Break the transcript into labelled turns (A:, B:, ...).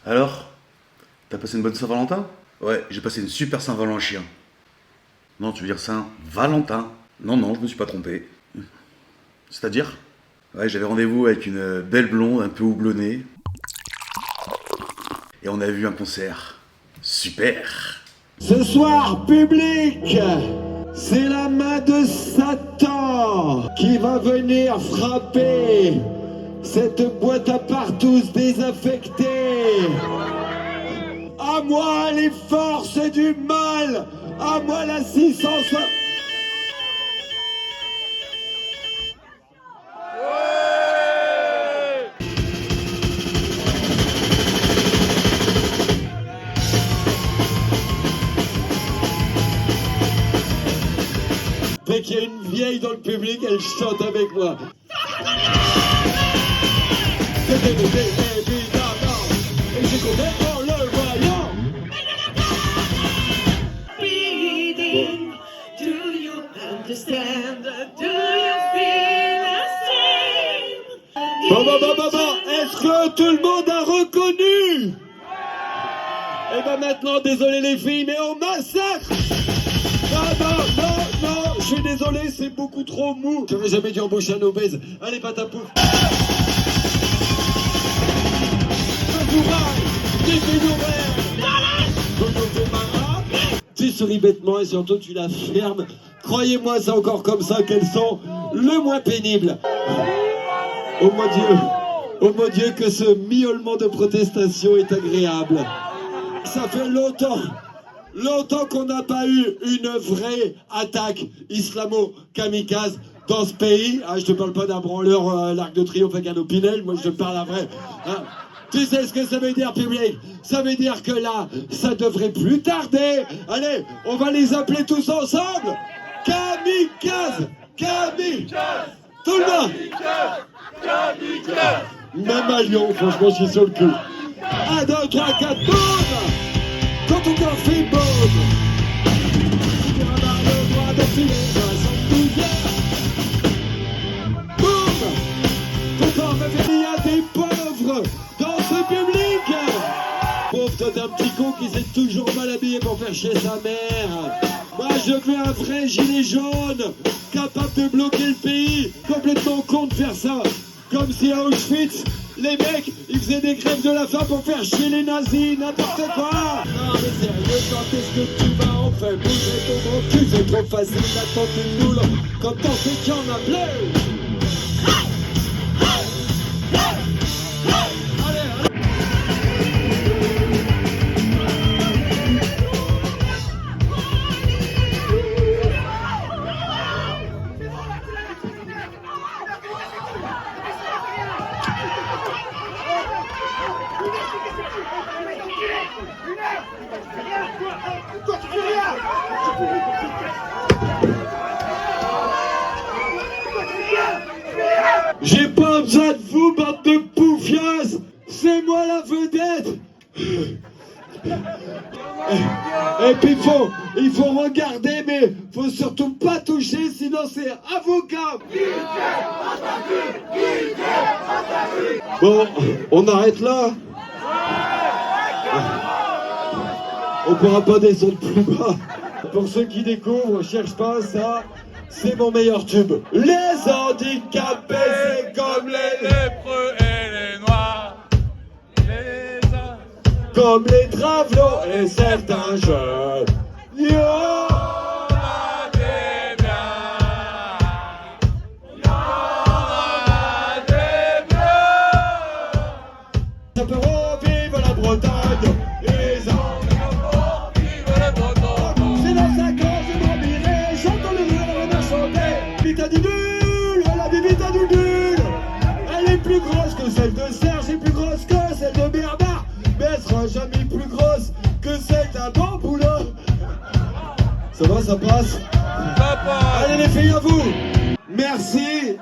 A: Alors, t'as passé une bonne Saint-Valentin? Ouais, j'ai passé une super Saint-Valentin. Non, tu veux dire Saint-Valentin? Non, je me suis pas trompé. C'est-à-dire? Ouais, j'avais rendez-vous avec une belle blonde un peu houblonnée. Et on a vu un concert. Super!
B: Ce soir, public, c'est la main de Satan qui va venir frapper cette boîte à partous désaffectée. À moi les forces du mal, à moi la 660. Dès qu'il y a une vieille dans le public, elle chante avec moi. C'était évidemment, et j'ai compté en le voyant.
C: Breathing, do you understand? Do you feel the same?
B: Bon, est-ce que tout le monde a reconnu? Et ben maintenant, désolé les filles, mais on massacre. Non, je suis désolé, c'est beaucoup trop mou. J'aurais jamais dû embaucher un obèse. Allez, patapouf. Tu souris bêtement et surtout tu la fermes. Croyez-moi, c'est encore comme ça qu'elles sont le moins pénibles. Oh mon Dieu, que ce miaulement de protestation est agréable. Ça fait longtemps qu'on n'a pas eu une vraie attaque islamo-kamikaze dans ce pays. Ah, je te parle pas d'un branleur l'Arc de Triomphe avec un opinel, moi je te parle à vrai. Hein. Tu sais ce que ça veut dire, public? Ça veut dire que là, ça devrait plus tarder. Allez, on va les appeler tous ensemble. Kamikaze! Tout le monde! Même à Lyon, franchement, je suis sur le cul. 1, 2, 3, 4, boum! Quand ton corps fait boum! Tu diras par le droit d'enfiler 72 heures. Boum! Ton corps va faire, il y a des pauvres dans ce public! Pauvre, toi t'es un petit con qui s'est toujours mal habillé pour faire chier sa mère. Moi je veux un vrai gilet jaune, capable de bloquer le pays, complètement con de faire ça. Comme si à Auschwitz, les mecs, ils faisaient des grèves de la faim pour faire chier les nazis, n'importe quoi. Non mais sérieux, quand est-ce que tu vas enfin bouger ton gros cul? C'est trop facile d'attendre une boule quand on sait qu'il y en a plein. J'ai pas besoin de vous, bande de poufias. C'est moi la vedette. Et puis il faut regarder, mais faut surtout pas toucher, sinon c'est avocat. Bon, on arrête là. On pourra pas descendre plus bas. Pour ceux qui découvrent, cherche pas ça. C'est mon meilleur tube. Les handicapés, c'est comme les
D: lépreux et les noirs.
B: comme les travelots et certains jeunes. Yo! Ça peut revivre la Bretagne. Les enfants vivent la Bretagne. C'est dans 5 ans, je m'habillerai. J'entends le rire de chanter. Vita du nul, la vie vita du nul. Elle est plus grosse que celle de Serge, et plus grosse que celle de Bernard. Mais elle sera jamais plus grosse que celle d'un bon boulot. Ça va, ça passe?
D: Papa.
B: Allez les filles, à vous. Merci,